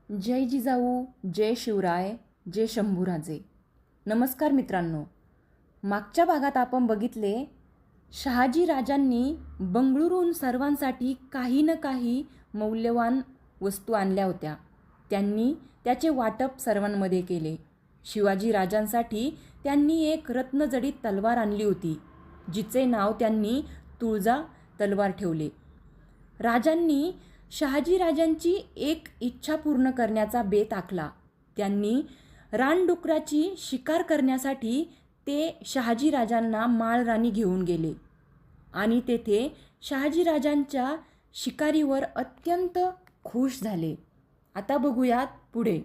जय जिजाऊ, जय शिवराय, जय शंभूराजे. नमस्कार मित्रांनो. मागच्या भागात आपण बघितले शहाजी राजांनी बंगळुरूहून सर्वांसाठी काही ना काही मौल्यवान वस्तू आणल्या होत्या. त्यांनी त्याचे वाटप सर्वांमध्ये केले. शिवाजी राजांसाठी त्यांनी एक रत्नजडित तलवार आणली होती, जिचे नाव त्यांनी तुळजा तलवार ठेवले. राजांनी शहाजीराजांची एक इच्छा पूर्ण करण्याचा बेत आखला. त्यांनी रानडुकराची शिकार करण्यासाठी ते शहाजीराजांना माळरानी घेऊन गेले आणि तेथे शहाजीराजांच्या शिकारीवर अत्यंत खुश झाले. आता बघूयात पुढे.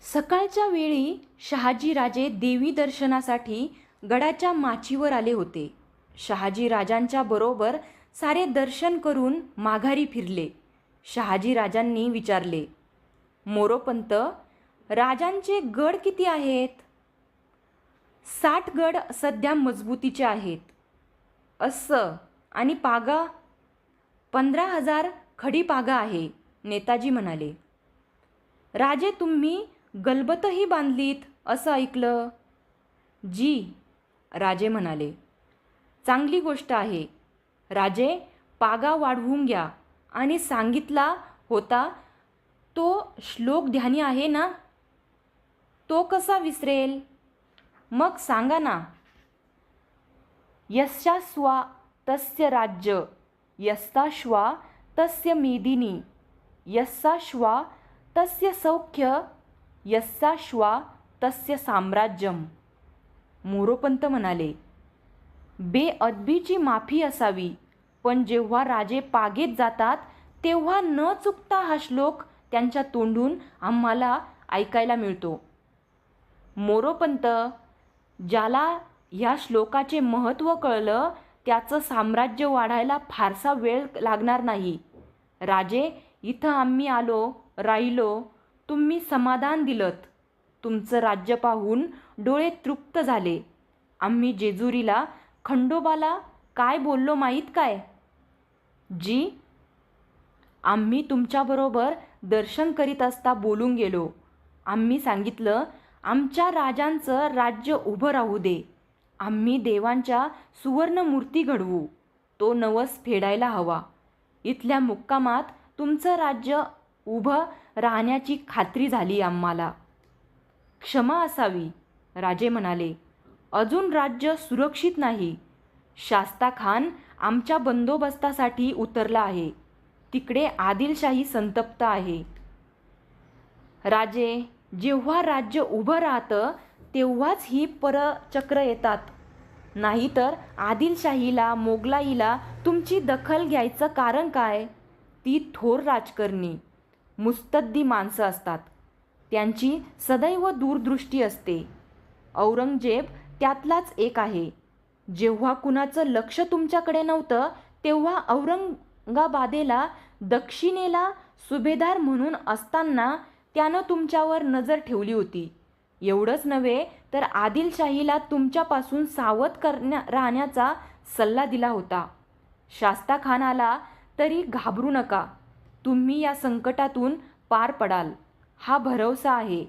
सकाळच्या वेळी शहाजीराजे देवी दर्शनासाठी गडाच्या माचीवर आले होते. शहाजीराजांच्या बरोबर सारे दर्शन करून माघारी फिरले. शहाजीराजांनी विचारले, मोरोपंत, राजांचे गड किती आहेत? 60 गड सध्या मजबूतीचे आहेत. असं आणि पागा 15,000 खडी पागा आहे, नेताजी म्हणाले. राजे, तुम्ही गलबतही बांधलीत असं ऐकलं. जी, राजे म्हणाले. चांगली गोष्ट आहे. राजे, पागा वाढवून घ्या आणि सांगितला होता तो श्लोक ध्यानी आहे ना? तो कसा विसरेल? मग सांगा ना. यस्याश्वा तस्य राज्य, यस्याश्वा तस्य मेदिनी, यस्याश्वा तस्य सौख्य, यस्याश्वा तस्य साम्राज्यम. मोरोपंत म्हणाले, बेअदबीची माफी असावी, पण जेव्हा राजे पागेत जातात तेव्हा न चुकता हा श्लोक त्यांच्या तोंडून आम्हाला ऐकायला मिळतो. मोरोपंत, ज्याला ह्या श्लोकाचे महत्त्व कळलं त्याचं साम्राज्य वाढायला फारसा वेळ लागणार नाही. राजे, इथं आम्ही आलो, राहिलो, तुम्ही समाधान दिलत. तुमचं राज्य पाहून डोळे तृप्त झाले. आम्ही जेजुरीला खंडोबाला काय बोललो माहीत काय? जी, आम्ही तुमच्याबरोबर दर्शन करीत असता बोलून गेलो. आम्ही सांगितलं, आमच्या राजांचं राज्य उभं राहू दे. आम्ही देवांच्या सुवर्णमूर्ती घडवू. तो नवस फेडायला हवा. इथल्या मुक्कामात तुमचं राज्य उभं राहण्याची खात्री झाली आम्हाला. क्षमा असावी, राजे म्हणाले. अजून राज्य सुरक्षित नाही. शास्ता खान आमच्या बंदोबस्तासाठी उतरला आहे. तिकडे आदिलशाही संतप्त आहे. राजे, जेव्हा राज्य उभं राहतं तेव्हाच ही परचक्र येतात. नाहीतर आदिलशाहीला, मोगलाईला तुमची दखल घ्यायचं कारण काय? ती थोर राजकारणी, मुत्सद्दी माणसं असतात. त्यांची सदैव दूरदृष्टी असते. औरंगजेब त्यातलाच एक आहे. जेव्हा कुणाचं लक्ष तुमच्याकडे नव्हतं तेव्हा औरंगाबादेला दक्षिणेला सुभेदार म्हणून असताना त्यानं तुमच्यावर नजर ठेवली होती. एवढंच नव्हे तर आदिलशाहीला तुमच्यापासून सावध राहण्याचा सल्ला दिला होता. शास्ता खान आला तरी घाबरू नका. तुम्ही या संकटातून पार पडाल हा भरवसा आहे.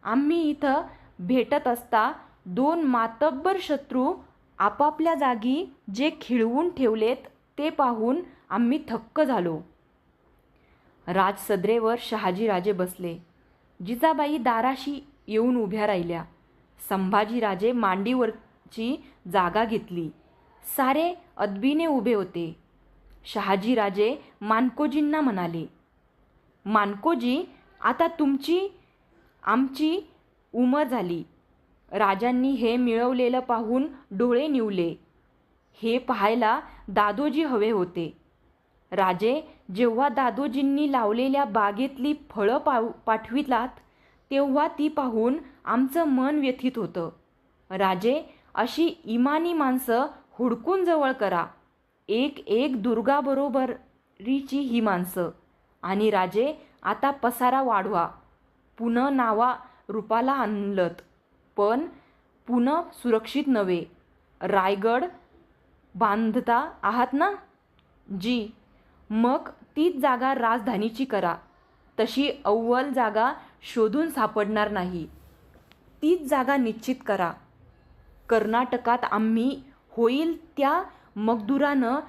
आम्ही इथं भेटत असता 2 मातब्बर शत्रू आपापल्या जागी जे खिळवून ठेवलेत ते पाहून आम्ही थक्क झालो. राजसदरेवर शहाजीराजे बसले. जिजाबाई दाराशी येऊन उभ्या राहिल्या. संभाजीराजे मांडीवरची जागा घेतली. सारे अदबीने उभे होते. शहाजीराजे मानकोजींना म्हणाले, मानकोजी, आता तुमची आमची उमर झाली. राजांनी हे मिळवलेलं पाहून डोळे निवले. हे पाहायला दादोजी हवे होते. राजे, जेव्हा दादोजींनी लावलेल्या बागेतली फळं पाठविलात तेव्हा ती पाहून आमचं मन व्यथित होतं. राजे, अशी इमानी माणसं हुडकून जवळ करा. एक दुर्गाबरोबरीची ही माणसं. आणि राजे, आता पसारा वाढवा. पुन्हा नावा रूपाला आणलत, पण पुन्हा सुरक्षित नव्हे. रायगड बांधता आहात ना? जी, मग तीच जागा राजधानीची करा. तशी अव्वल जागा शोधून सापडणार नाही. तीच जागा निश्चित करा. कर्नाटकात आम्ही होईल त्या मगदुरानं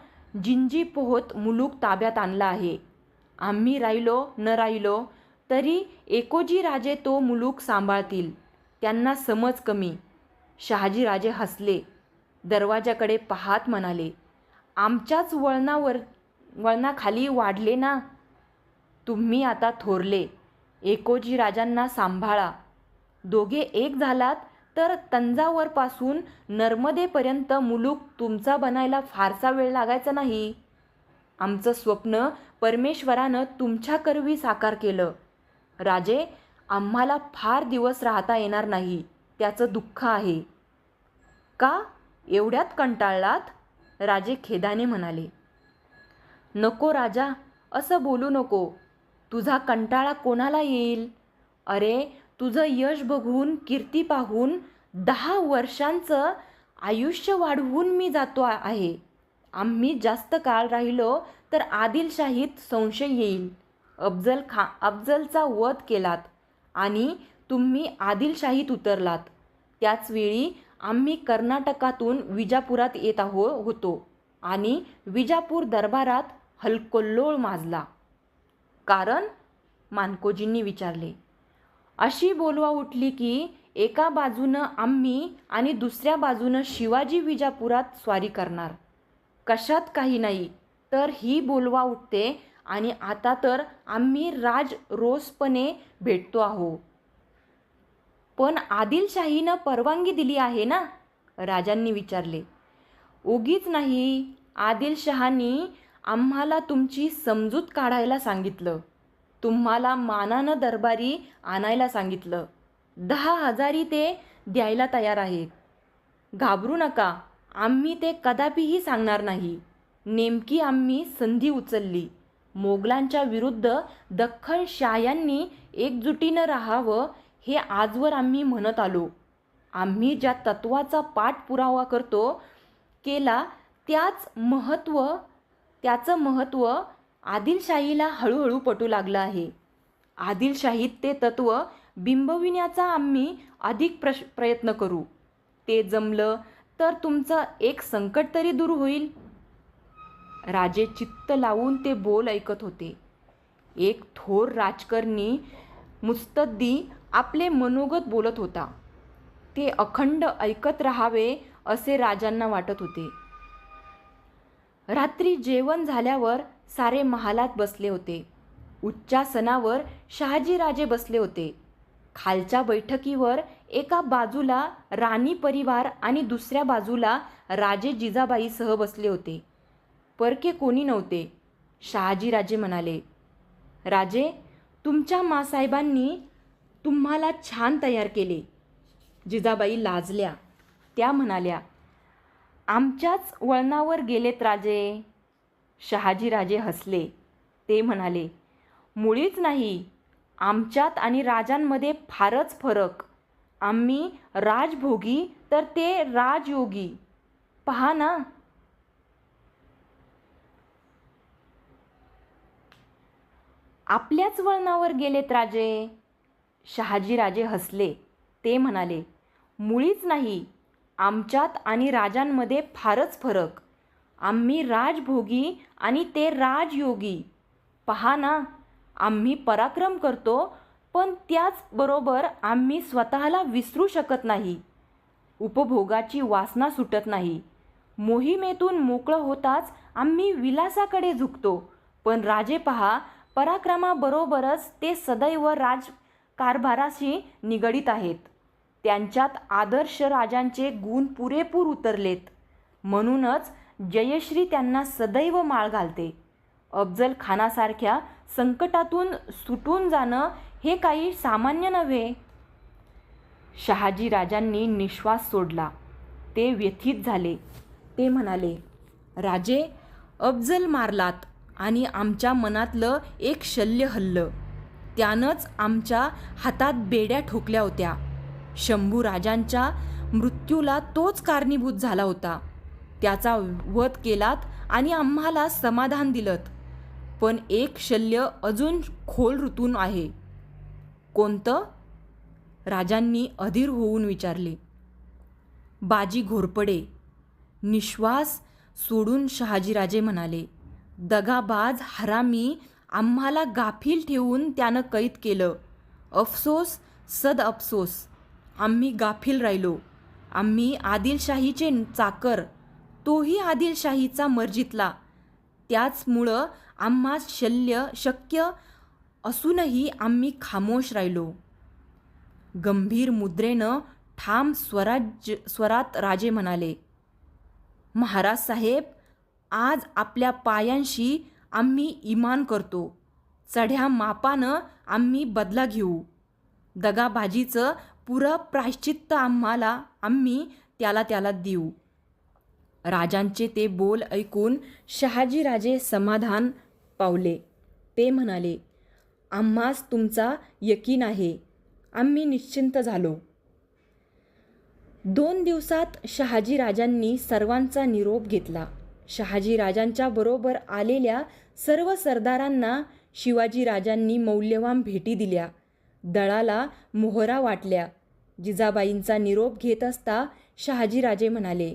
जिंजी पोहोत मुलूक ताब्यात आणला आहे. आम्ही राहिलो न राहिलो तरी एकोजी राजे तो मुलूक सांभाळतील. त्यांना समज कमी. शहाजीराजे हसले. दरवाजाकडे पाहत म्हणाले, आमच्याच वळणाखाली वाढले ना. तुम्ही आता थोरले. एकोजी राजांना सांभाळा. दोघे एक झालात तर तंजावरपासून नर्मदेपर्यंत मुलूक तुमचा बनायला फारसा वेळ लागायचा नाही. आमचं स्वप्न परमेश्वरानं तुमच्याकरवी साकार केलं. राजे, आम्हाला फार दिवस राहता येणार नाही. त्याचं दुःख आहे. का एवढ्यात कंटाळलात? राजे खेदाने म्हणाले. नको राजा, असं बोलू नको. तुझा कंटाळा कोणाला येईल? अरे, तुझं यश बघून, कीर्ती पाहून 10 वर्षांचं आयुष्य वाढवून मी जातो आहे. आम्ही जास्त काळ राहिलो तर आदिलशाहीत संशय येईल. अफजलचा वध केलात आणि तुम्ही आदिलशाहीत उतरलात. त्याचवेळी आम्ही कर्नाटकातून विजापुरात येत होतो आणि विजापूर दरबारात हलकल्लोळ माजला. कारण? मानकोजींनी विचारले. अशी बोलवा उठली की एका बाजूनं आम्ही आणि दुसऱ्या बाजूनं शिवाजी विजापुरात स्वारी करणार. कशात काही नाही तर ही बोलवा उठते आणि आता तर आम्ही राजरोसपणे भेटतो आहो. पण आदिलशाहीनं परवानगी दिली आहे ना? राजांनी विचारले. उगीच नाही. आदिलशहांनी आम्हाला तुमची समजूत काढायला सांगितलं. तुम्हाला मानानं दरबारी आणायला सांगितलं. 10,000 ते द्यायला तयार आहेत. घाबरू नका. आम्ही ते कदापिही सांगणार नाही. नेमकी आम्ही संधी उचलली. मोगलांच्या विरुद्ध दख्खन शाह्यांनी एकजुटीनं राहावं हे आजवर आम्ही म्हणत आलो. आम्ही ज्या तत्वाचा पाठपुरावा केला त्याचं महत्त्व आदिलशाहीला हळूहळू पटू लागलं आहे. आदिलशाहीत ते तत्त्व बिंबविण्याचा आम्ही अधिक प्रयत्न करू. ते जमलं तर तुमचं एक संकट तरी दूर होईल. राजे चित्त लावून ते बोल ऐकत होते. एक थोर राजकारणी मुत्सद्दी आपले मनोगत बोलत होता. ते अखंड ऐकत राहावे असे राजांना वाटत होते. रात्री जेवण झाल्यावर सारे महालात बसले होते. उच्चासनावर शहाजीराजे बसले होते. खालच्या बैठकीवर एका बाजूला राणी परिवार आणि दुसऱ्या बाजूला राजे जिजाबाईसह बसले होते. परके कोणी नव्हते. शहाजीराजे म्हणाले, राजे, तुमच्या मासाहेबांनी तुम्हाला छान तयार केले. जिजाबाई लाजल्या. त्या म्हणाल्या, आमच्याच वळणावर गेलेत राजे. शहाजीराजे हसले. ते म्हणाले, मुळीच नाही. आमच्यात आणि राजांमध्ये फारच फरक. आम्ही राजभोगी तर ते राजयोगी. पहा ना. आपल्याच वळणावर गेलेत राजे. शहाजीराजे हसले. ते म्हणाले, मुळीच नाही. आमच्यात आणि राजांमध्ये फारच फरक. आम्ही राजभोगी आणि ते राजयोगी. पहा ना. आम्ही पराक्रम करतो पण त्याचबरोबर आम्ही स्वतःला विसरू शकत नाही. उपभोगाची वासना सुटत नाही. मोहिमेतून मोकळं होताच आम्ही विलासाकडे झुकतो. पण राजे पहा, पराक्रमाबरोबरच ते सदैव राजकारभाराशी निगडीत आहेत. त्यांच्यात आदर्श राजांचे गुण पुरेपूर उतरलेत. म्हणूनच जयश्री त्यांना सदैव माळ घालते. अफजल खानासारख्या संकटातून सुटून जाणं हे काही सामान्य नव्हे. शहाजीराजांनी निश्वास सोडला. ते व्यथित झाले. ते म्हणाले, राजे, अफजल मारलात आणि आमच्या मनातलं एक शल्य हल्लं. त्यानंच आमच्या हातात बेड्या ठोकल्या होत्या. शंभूराजांच्या मृत्यूला तोच कारणीभूत झाला होता. त्याचा वध केलात आणि आम्हाला समाधान दिलत. पण एक शल्य अजून खोल ऋतून आहे. कोणतं? राजांनी अधीर होऊन विचारले. बाजी घोरपडे. निश्वास सोडून शहाजीराजे म्हणाले, दगाबाज हरामी, आम्हाला गाफील ठेवून त्यानं कैद केलं. अफसोस, सद अफसोस. आम्ही गाफील राहिलो. आम्ही आदिलशाहीचे चाकर, तोही आदिलशाहीचा मर्जीतला. त्याचमुळं आम्हा शक्य असूनही आम्ही खामोश राहिलो. गंभीर मुद्रेनं ठाम स्वरात राजे म्हणाले, महाराज साहेब, आज आपल्या पायांशी आम्ही इमान करतो. चढ्या मापानं आम्ही बदला घेऊ. दगाबाजीचं पुरं प्रायश्चित्त आम्ही त्याला देऊ. राजांचे ते बोल ऐकून शहाजीराजे समाधान पावले. ते म्हणाले, आम्हास तुमचा यकीन आहे. आम्ही निश्चिंत झालो. 2 दिवसात शहाजीराजांनी सर्वांचा निरोप घेतला. शहाजीराजांच्या बरोबर आलेल्या सर्व सरदारांना शिवाजीराजांनी मौल्यवान भेटी दिल्या. दळाला मोहरा वाटल्या. जिजाबाईंचा निरोप घेत असता शहाजीराजे म्हणाले,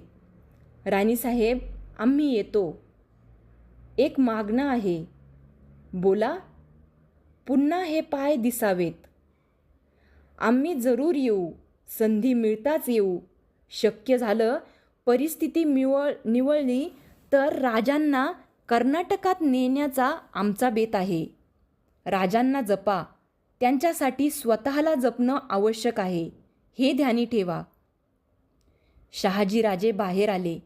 राणीसाहेब, आम्ही येतो. एक मागणं आहे. बोला. पुन्हा हे पाय दिसावेत. आम्ही जरूर येऊ. संधी मिळताच येऊ. शक्य झालं, परिस्थिती निवळली तर राजांना कर्नाटकात नेण्याचा आमचा बेत आहे. राजांना जपा. त्यांच्यासाठी स्वतःला जपणं आवश्यक आहे, हे ध्यानी ठेवा. शहाजीराजे बाहेर आले.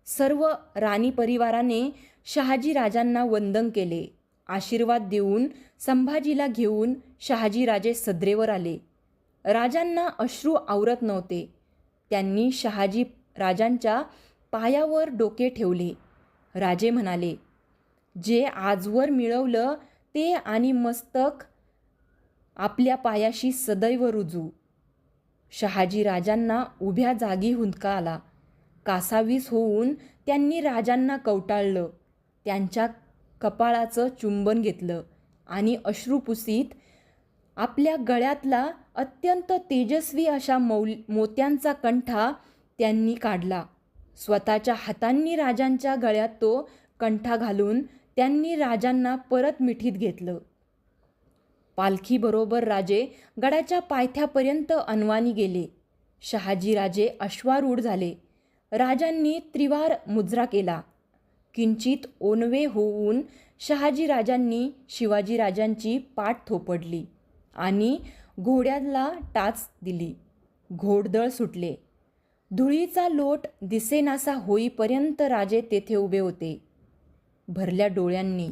सर्व राणी परिवाराने शहाजीराजांना वंदन केले. आशीर्वाद देऊन संभाजीला घेऊन शहाजीराजे सदरेवर आले. राजांना अश्रू आवरत नव्हते. त्यांनी शहाजीराजांच्या पायावर डोके ठेवले. राजे म्हणाले, जे आजवर मिळवलं ते आणि मस्तक आपल्या पायाशी सदैव रुजू. शहाजीराजांना उभ्या जागी हुंदका आला. कासावीस होऊन त्यांनी राजांना कवटाळलं. त्यांच्या कपाळाचं चुंबन घेतलं आणि अश्रुपुसीत आपल्या गळ्यातला अत्यंत तेजस्वी अशा मोत्यांचा कंठा त्यांनी काढला. स्वतःच्या हातांनी राजांच्या गळ्यात तो कंठा घालून त्यांनी राजांना परत मिठीत घेतलं. पालखीबरोबर राजे गडाच्या पायथ्यापर्यंत अनवाणी गेले. शहाजीराजे अश्वारूढ झाले. राजांनी त्रिवार मुजरा केला. किंचित ओनवे होऊन शहाजीराजांनी शिवाजीराजांची पाठ थोपडली आणि घोड्याला टाच दिली. घोडदळ सुटले. धुळीचा लोट दिसेनासा होईपर्यंत राजे तेथे उभे होते. भरल्या डोळ्यांनी